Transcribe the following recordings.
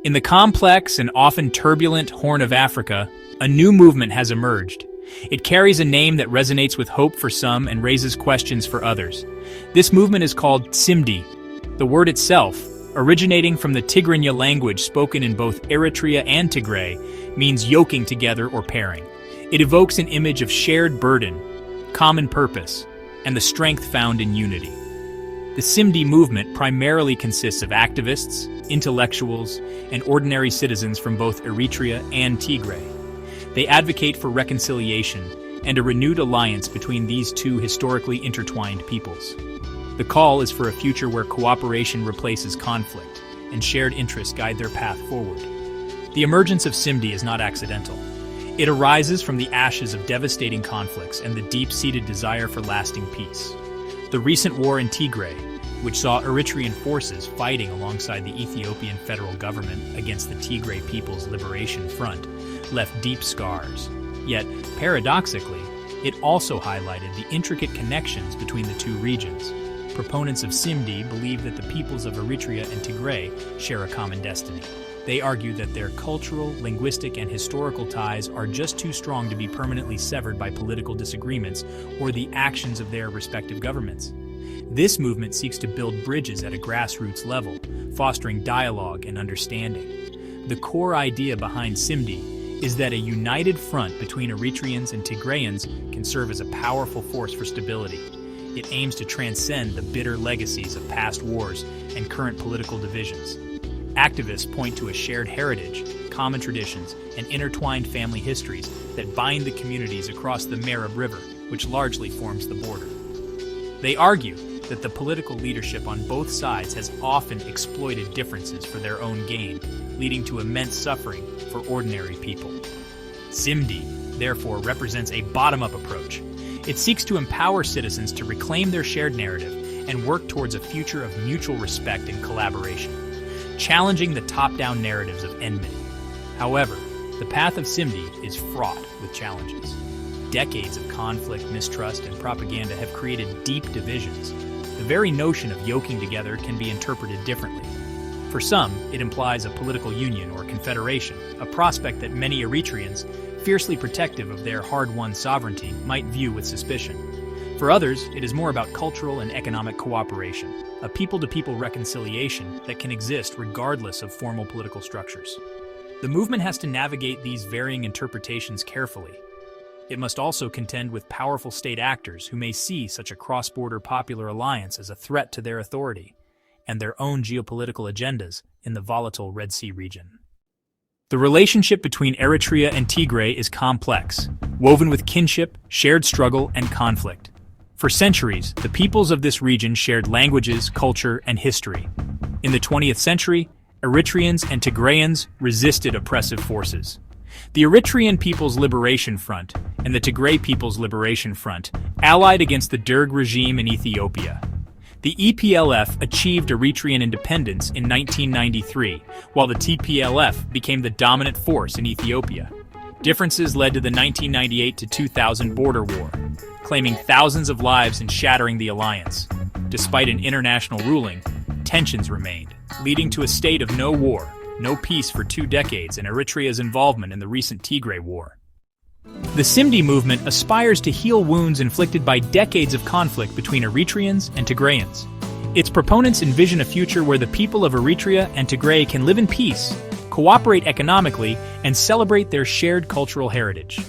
In the complex and often turbulent Horn of Africa, a new movement has emerged. It carries a name that resonates with hope for some and raises questions for others. This movement is called Tsimdi. The word itself, originating from the Tigrinya language spoken in both Eritrea and Tigray, means yoking together or pairing. It evokes an image of shared burden, common purpose, and the strength found in unity. The Tsimdi movement primarily consists of activists, intellectuals, and ordinary citizens from both Eritrea and Tigray. They advocate for reconciliation and a renewed alliance between these two historically intertwined peoples. The call is for a future where cooperation replaces conflict and shared interests guide their path forward. The emergence of Tsimdi is not accidental. It arises from the ashes of devastating conflicts and the deep-seated desire for lasting peace. The recent war in Tigray, which saw Eritrean forces fighting alongside the Ethiopian federal government against the Tigray People's Liberation Front, left deep scars. Yet, paradoxically, it also highlighted the intricate connections between the two regions. Proponents of Tsimdi believe that the peoples of Eritrea and Tigray share a common destiny. They argue that their cultural, linguistic, and historical ties are just too strong to be permanently severed by political disagreements or the actions of their respective governments. This movement seeks to build bridges at a grassroots level, fostering dialogue and understanding. The core idea behind Tsimdi is that a united front between Eritreans and Tigrayans can serve as a powerful force for stability. It aims to transcend the bitter legacies of past wars and current political divisions. Activists point to a shared heritage, common traditions, and intertwined family histories that bind the communities across the Merab River, which largely forms the border. They argue that the political leadership on both sides has often exploited differences for their own gain, leading to immense suffering for ordinary people. Tsimdi, therefore, represents a bottom-up approach. It seeks to empower citizens to reclaim their shared narrative and work towards a future of mutual respect and collaboration, challenging the top-down narratives of enmity. However, the path of Tsimdi is fraught with challenges. Decades of conflict, mistrust, and propaganda have created deep divisions. The very notion of yoking together can be interpreted differently. For some, it implies a political union or confederation, a prospect that many Eritreans, fiercely protective of their hard-won sovereignty, might view with suspicion. For others, it is more about cultural and economic cooperation, a people-to-people reconciliation that can exist regardless of formal political structures. The movement has to navigate these varying interpretations carefully. It must also contend with powerful state actors who may see such a cross-border popular alliance as a threat to their authority and their own geopolitical agendas in the volatile Red Sea region. The relationship between Eritrea and Tigray is complex, woven with kinship, shared struggle, and conflict. For centuries, the peoples of this region shared languages, culture, and history. In the 20th century, Eritreans and Tigrayans resisted oppressive forces. The Eritrean People's Liberation Front and the Tigray People's Liberation Front allied against the Derg regime in Ethiopia. The EPLF achieved Eritrean independence in 1993, while the TPLF became the dominant force in Ethiopia. Differences led to the 1998 to 2000 border war, claiming thousands of lives and shattering the alliance. Despite an international ruling, tensions remained, leading to a state of no war, no peace for 2 decades, and Eritrea's involvement in the recent Tigray War. The Tsimdi movement aspires to heal wounds inflicted by decades of conflict between Eritreans and Tigrayans. Its proponents envision a future where the people of Eritrea and Tigray can live in peace, cooperate economically, and celebrate their shared cultural heritage.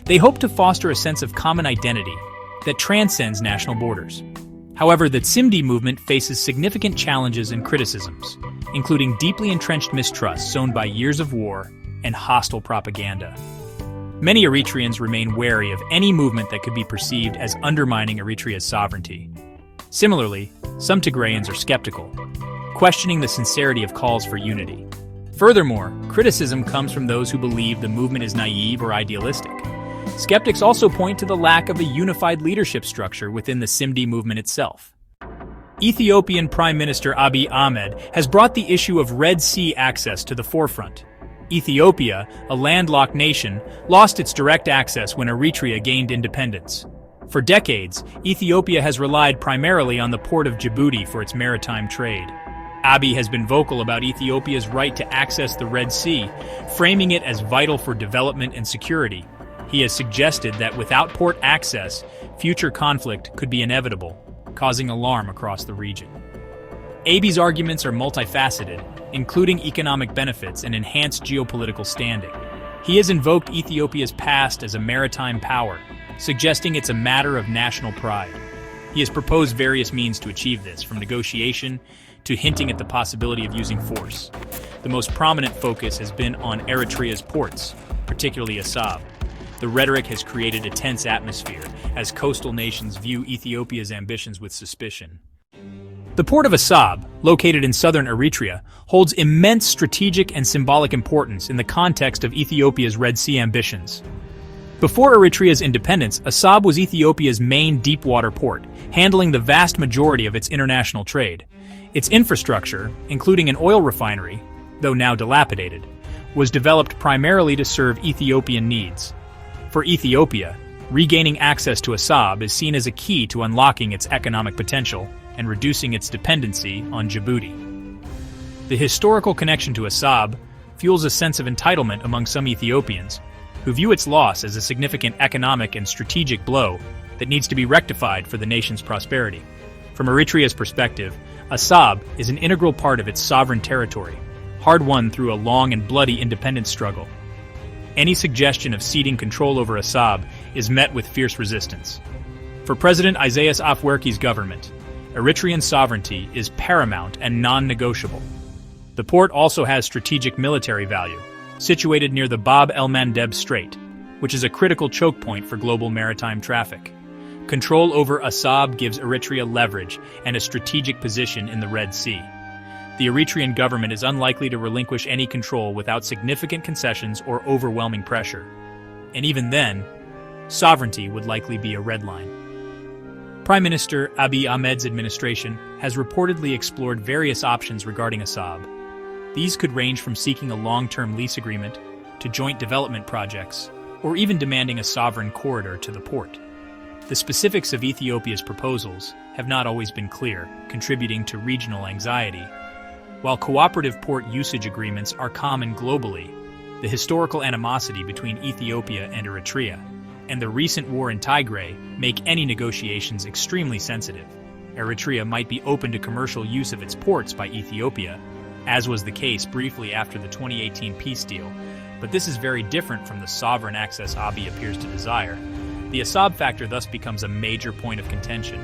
They hope to foster a sense of common identity that transcends national borders. However, the Tsimdi movement faces significant challenges and criticisms, including deeply entrenched mistrust sown by years of war and hostile propaganda. Many Eritreans remain wary of any movement that could be perceived as undermining Eritrea's sovereignty. Similarly, some Tigrayans are skeptical, questioning the sincerity of calls for unity. Furthermore, criticism comes from those who believe the movement is naive or idealistic. Skeptics also point to the lack of a unified leadership structure within the Tsimdi movement itself. Ethiopian Prime Minister Abiy Ahmed has brought the issue of Red Sea access to the forefront. Ethiopia, a landlocked nation, lost its direct access when Eritrea gained independence. For decades, Ethiopia has relied primarily on the port of Djibouti for its maritime trade. Abiy has been vocal about Ethiopia's right to access the Red Sea, framing it as vital for development and security. He has suggested that without port access, future conflict could be inevitable, causing alarm across the region. Abiy's arguments are multifaceted, including economic benefits and enhanced geopolitical standing. He has invoked Ethiopia's past as a maritime power, suggesting it's a matter of national pride. He has proposed various means to achieve this, from negotiation to hinting at the possibility of using force. The most prominent focus has been on Eritrea's ports, particularly Assab. The rhetoric has created a tense atmosphere as coastal nations view Ethiopia's ambitions with suspicion. The port of Assab, located in southern Eritrea, holds immense strategic and symbolic importance in the context of Ethiopia's Red Sea ambitions. Before Eritrea's independence, Assab was Ethiopia's main deep-water port, handling the vast majority of its international trade. Its infrastructure, including an oil refinery, though now dilapidated, was developed primarily to serve Ethiopian needs. For Ethiopia, regaining access to Assab is seen as a key to unlocking its economic potential and reducing its dependency on Djibouti. The historical connection to Assab fuels a sense of entitlement among some Ethiopians, who view its loss as a significant economic and strategic blow that needs to be rectified for the nation's prosperity. From Eritrea's perspective, Assab is an integral part of its sovereign territory, hard-won through a long and bloody independence struggle. Any suggestion of ceding control over Assab is met with fierce resistance. For President Isaias Afwerki's government, Eritrean sovereignty is paramount and non-negotiable. The port also has strategic military value, situated near the Bab el-Mandeb Strait, which is a critical choke point for global maritime traffic. Control over Assab gives Eritrea leverage and a strategic position in the Red Sea. The Eritrean government is unlikely to relinquish any control without significant concessions or overwhelming pressure. And even then, sovereignty would likely be a red line. Prime Minister Abiy Ahmed's administration has reportedly explored various options regarding Assab. These could range from seeking a long-term lease agreement to joint development projects, or even demanding a sovereign corridor to the port. The specifics of Ethiopia's proposals have not always been clear, contributing to regional anxiety. While cooperative port usage agreements are common globally, the historical animosity between Ethiopia and Eritrea and the recent war in Tigray make any negotiations extremely sensitive. Eritrea might be open to commercial use of its ports by Ethiopia, as was the case briefly after the 2018 peace deal, but this is very different from the sovereign access Abiy appears to desire. The Assab factor thus becomes a major point of contention.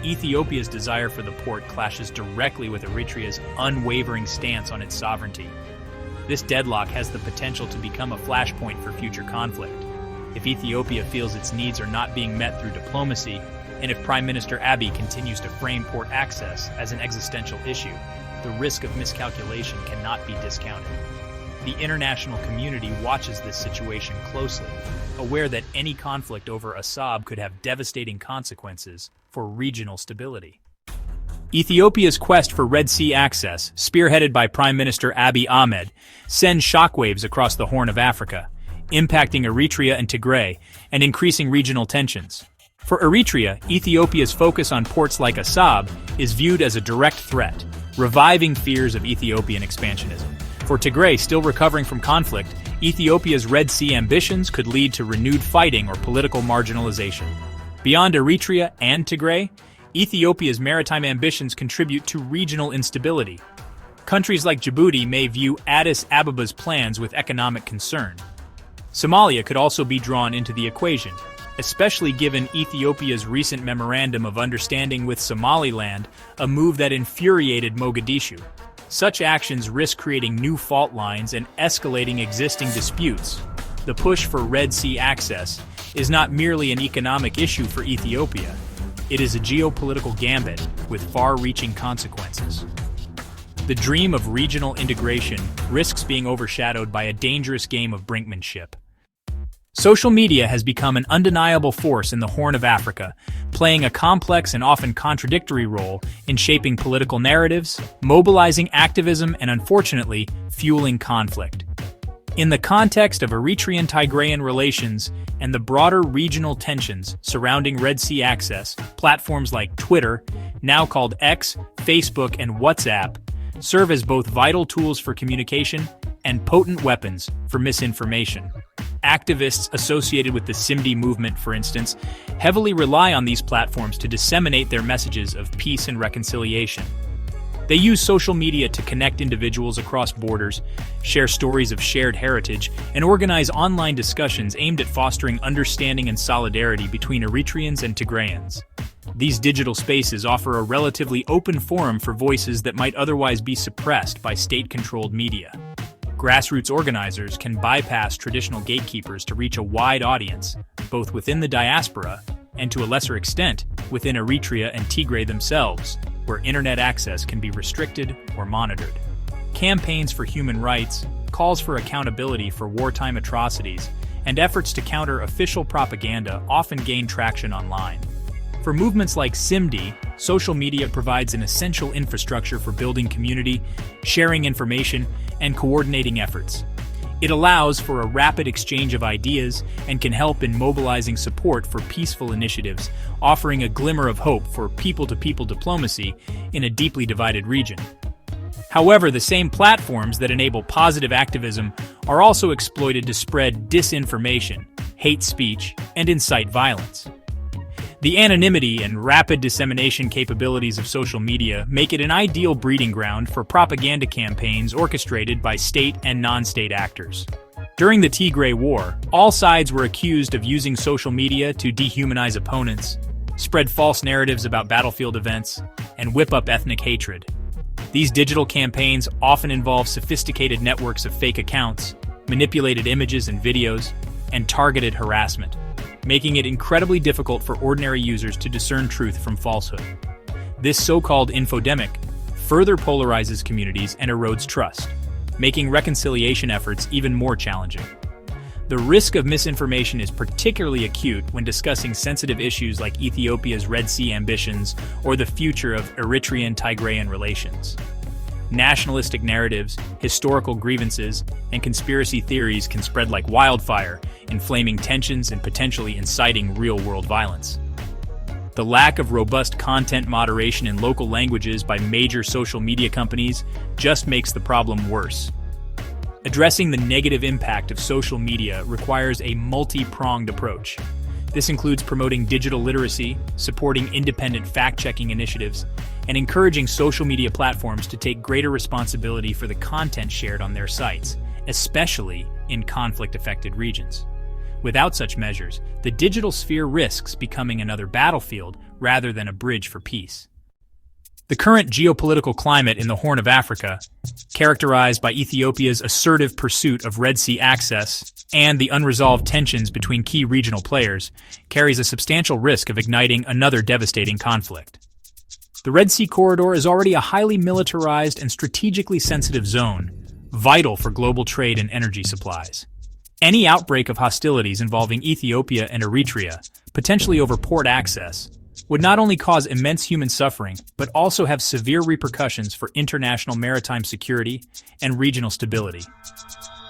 Ethiopia's desire for the port clashes directly with Eritrea's unwavering stance on its sovereignty. This deadlock has the potential to become a flashpoint for future conflict. If Ethiopia feels its needs are not being met through diplomacy, and if Prime Minister Abiy continues to frame port access as an existential issue, the risk of miscalculation cannot be discounted. The international community watches this situation closely, aware that any conflict over Assab could have devastating consequences for regional stability. Ethiopia's quest for Red Sea access, spearheaded by Prime Minister Abiy Ahmed, sends shockwaves across the Horn of Africa, impacting Eritrea and Tigray and increasing regional tensions. For Eritrea, Ethiopia's focus on ports like Assab is viewed as a direct threat, reviving fears of Ethiopian expansionism. For Tigray, still recovering from conflict, Ethiopia's Red Sea ambitions could lead to renewed fighting or political marginalization. Beyond Eritrea and Tigray, Ethiopia's maritime ambitions contribute to regional instability. Countries like Djibouti may view Addis Abeba's plans with economic concern. Somalia could also be drawn into the equation, especially given Ethiopia's recent memorandum of understanding with Somaliland, a move that infuriated Mogadishu. Such actions risk creating new fault lines and escalating existing disputes. The push for Red Sea access is not merely an economic issue for Ethiopia. It is a geopolitical gambit with far-reaching consequences. The dream of regional integration risks being overshadowed by a dangerous game of brinkmanship. Social media has become an undeniable force in the Horn of Africa, playing a complex and often contradictory role in shaping political narratives, mobilizing activism, and unfortunately, fueling conflict. In the context of Eritrean-Tigrayan relations and the broader regional tensions surrounding Red Sea access, platforms like Twitter, now called X, Facebook, and WhatsApp, serve as both vital tools for communication and potent weapons for misinformation. Activists associated with the Tsimdi movement, for instance, heavily rely on these platforms to disseminate their messages of peace and reconciliation. They use social media to connect individuals across borders, share stories of shared heritage, and organize online discussions aimed at fostering understanding and solidarity between Eritreans and Tigrayans. These digital spaces offer a relatively open forum for voices that might otherwise be suppressed by state-controlled media. Grassroots organizers can bypass traditional gatekeepers to reach a wide audience, both within the diaspora and, to a lesser extent, within Eritrea and Tigray themselves, where internet access can be restricted or monitored. Campaigns for human rights, calls for accountability for wartime atrocities, and efforts to counter official propaganda often gain traction online. For movements like Tsimdi, social media provides an essential infrastructure for building community, sharing information, and coordinating efforts. It allows for a rapid exchange of ideas and can help in mobilizing support for peaceful initiatives, offering a glimmer of hope for people-to-people diplomacy in a deeply divided region. However, the same platforms that enable positive activism are also exploited to spread disinformation, hate speech, and incite violence. The anonymity and rapid dissemination capabilities of social media make it an ideal breeding ground for propaganda campaigns orchestrated by state and non-state actors. During the Tigray War, all sides were accused of using social media to dehumanize opponents, spread false narratives about battlefield events, and whip up ethnic hatred. These digital campaigns often involve sophisticated networks of fake accounts, manipulated images and videos, and targeted harassment, making it incredibly difficult for ordinary users to discern truth from falsehood. This so-called infodemic further polarizes communities and erodes trust, making reconciliation efforts even more challenging. The risk of misinformation is particularly acute when discussing sensitive issues like Ethiopia's Red Sea ambitions or the future of Eritrean-Tigrayan relations. Nationalistic narratives, historical grievances, and conspiracy theories can spread like wildfire, inflaming tensions and potentially inciting real-world violence. The lack of robust content moderation in local languages by major social media companies just makes the problem worse. Addressing the negative impact of social media requires a multi-pronged approach. This includes promoting digital literacy, supporting independent fact-checking initiatives, and encouraging social media platforms to take greater responsibility for the content shared on their sites, especially in conflict-affected regions. Without such measures, the digital sphere risks becoming another battlefield rather than a bridge for peace. The current geopolitical climate in the Horn of Africa, characterized by Ethiopia's assertive pursuit of Red Sea access and the unresolved tensions between key regional players, carries a substantial risk of igniting another devastating conflict. The Red Sea corridor is already a highly militarized and strategically sensitive zone, vital for global trade and energy supplies. Any outbreak of hostilities involving Ethiopia and Eritrea, potentially over port access, would not only cause immense human suffering, but also have severe repercussions for international maritime security and regional stability.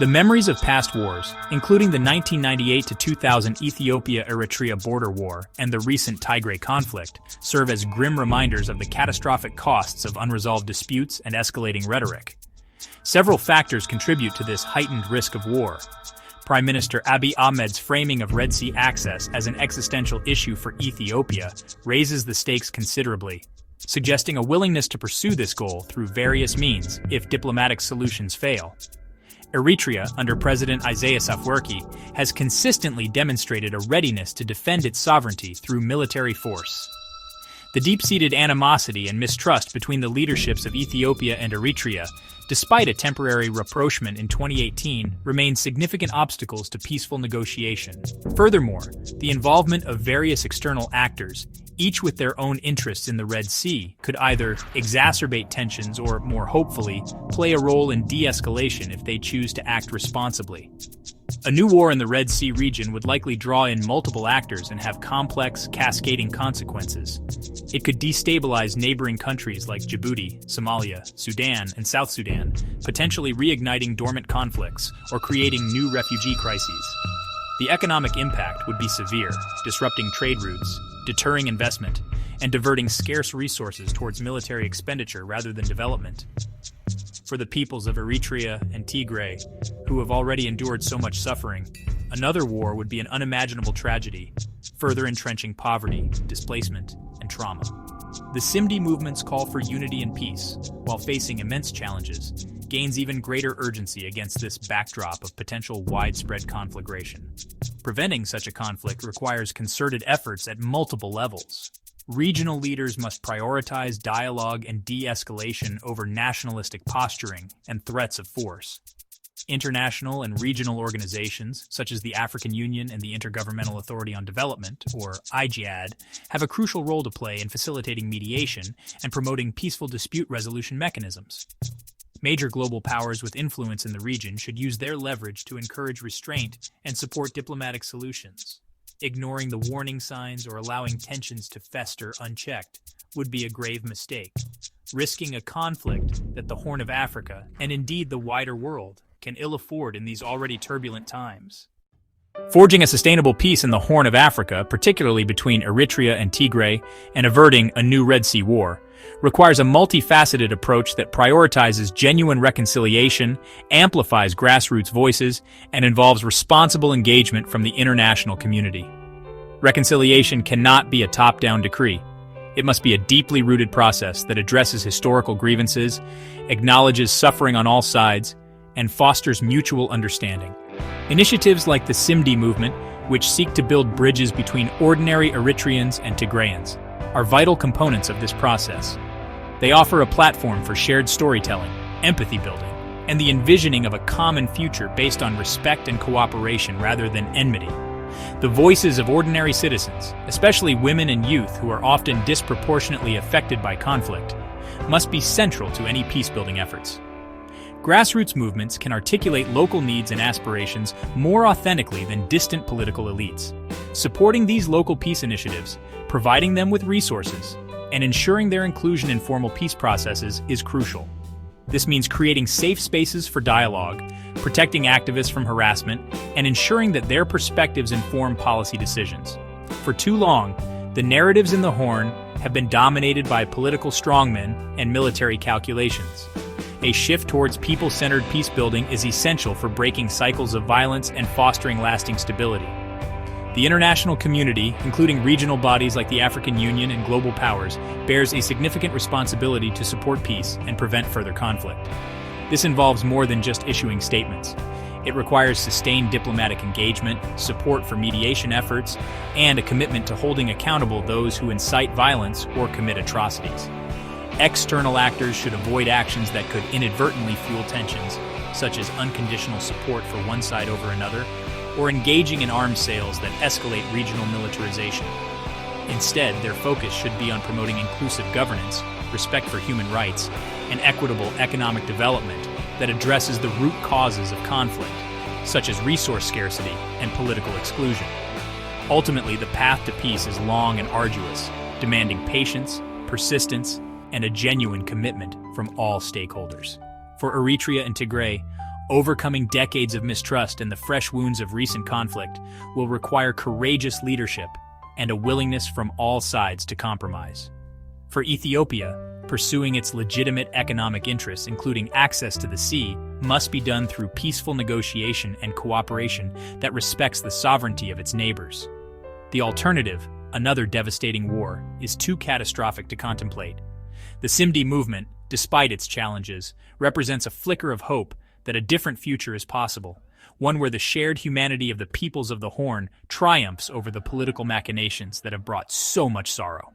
The memories of past wars, including the 1998 to 2000 Ethiopia-Eritrea border war and the recent Tigray conflict, serve as grim reminders of the catastrophic costs of unresolved disputes and escalating rhetoric. Several factors contribute to this heightened risk of war. Prime Minister Abiy Ahmed's framing of Red Sea access as an existential issue for Ethiopia raises the stakes considerably, suggesting a willingness to pursue this goal through various means if diplomatic solutions fail. Eritrea, under President Isaias Afwerki, has consistently demonstrated a readiness to defend its sovereignty through military force. The deep-seated animosity and mistrust between the leaderships of Ethiopia and Eritrea, despite a temporary rapprochement in 2018, remain significant obstacles to peaceful negotiation. Furthermore, the involvement of various external actors, each with their own interests in the Red Sea, could either exacerbate tensions or, more hopefully, play a role in de-escalation if they choose to act responsibly. A new war in the Red Sea region would likely draw in multiple actors and have complex, cascading consequences. It could destabilize neighboring countries like Djibouti, Somalia, Sudan, and South Sudan, potentially reigniting dormant conflicts or creating new refugee crises. The economic impact would be severe, disrupting trade routes, deterring investment, and diverting scarce resources towards military expenditure rather than development. For the peoples of Eritrea and Tigray, who have already endured so much suffering, another war would be an unimaginable tragedy, further entrenching poverty, displacement, and trauma. The Tsimdi movement's call for unity and peace, while facing immense challenges, gains even greater urgency against this backdrop of potential widespread conflagration. Preventing such a conflict requires concerted efforts at multiple levels. Regional leaders must prioritize dialogue and de-escalation over nationalistic posturing and threats of force. International and regional organizations, such as the African Union and the Intergovernmental Authority on Development, or IGAD, have a crucial role to play in facilitating mediation and promoting peaceful dispute resolution mechanisms. Major global powers with influence in the region should use their leverage to encourage restraint and support diplomatic solutions. Ignoring the warning signs or allowing tensions to fester unchecked would be a grave mistake, risking a conflict that the Horn of Africa, and indeed the wider world, can ill afford in these already turbulent times. Forging a sustainable peace in the Horn of Africa, particularly between Eritrea and Tigray, and averting a new Red Sea war, requires a multifaceted approach that prioritizes genuine reconciliation, amplifies grassroots voices, and involves responsible engagement from the international community. Reconciliation cannot be a top-down decree. It must be a deeply rooted process that addresses historical grievances, acknowledges suffering on all sides, and fosters mutual understanding. Initiatives like the Tsimdi movement, which seek to build bridges between ordinary Eritreans and Tigrayans, are vital components of this process. They offer a platform for shared storytelling, empathy building, and the envisioning of a common future based on respect and cooperation rather than enmity. The voices of ordinary citizens, especially women and youth who are often disproportionately affected by conflict, must be central to any peace-building efforts. Grassroots movements can articulate local needs and aspirations more authentically than distant political elites. Supporting these local peace initiatives, providing them with resources, and ensuring their inclusion in formal peace processes is crucial. This means creating safe spaces for dialogue, protecting activists from harassment, and ensuring that their perspectives inform policy decisions. For too long, the narratives in the Horn have been dominated by political strongmen and military calculations. A shift towards people-centered peace-building is essential for breaking cycles of violence and fostering lasting stability. The international community, including regional bodies like the African Union and global powers, bears a significant responsibility to support peace and prevent further conflict. This involves more than just issuing statements. It requires sustained diplomatic engagement, support for mediation efforts, and a commitment to holding accountable those who incite violence or commit atrocities. External actors should avoid actions that could inadvertently fuel tensions, such as unconditional support for one side over another, or engaging in arms sales that escalate regional militarization. Instead, their focus should be on promoting inclusive governance, respect for human rights, and equitable economic development that addresses the root causes of conflict, such as resource scarcity and political exclusion. Ultimately, the path to peace is long and arduous, demanding patience, persistence, and a genuine commitment from all stakeholders. For Eritrea and Tigray, overcoming decades of mistrust and the fresh wounds of recent conflict will require courageous leadership and a willingness from all sides to compromise. For Ethiopia, pursuing its legitimate economic interests, including access to the sea, must be done through peaceful negotiation and cooperation that respects the sovereignty of its neighbors. The alternative, another devastating war, is too catastrophic to contemplate. The Tsimdi movement, despite its challenges, represents a flicker of hope that a different future is possible, one where the shared humanity of the peoples of the Horn triumphs over the political machinations that have brought so much sorrow.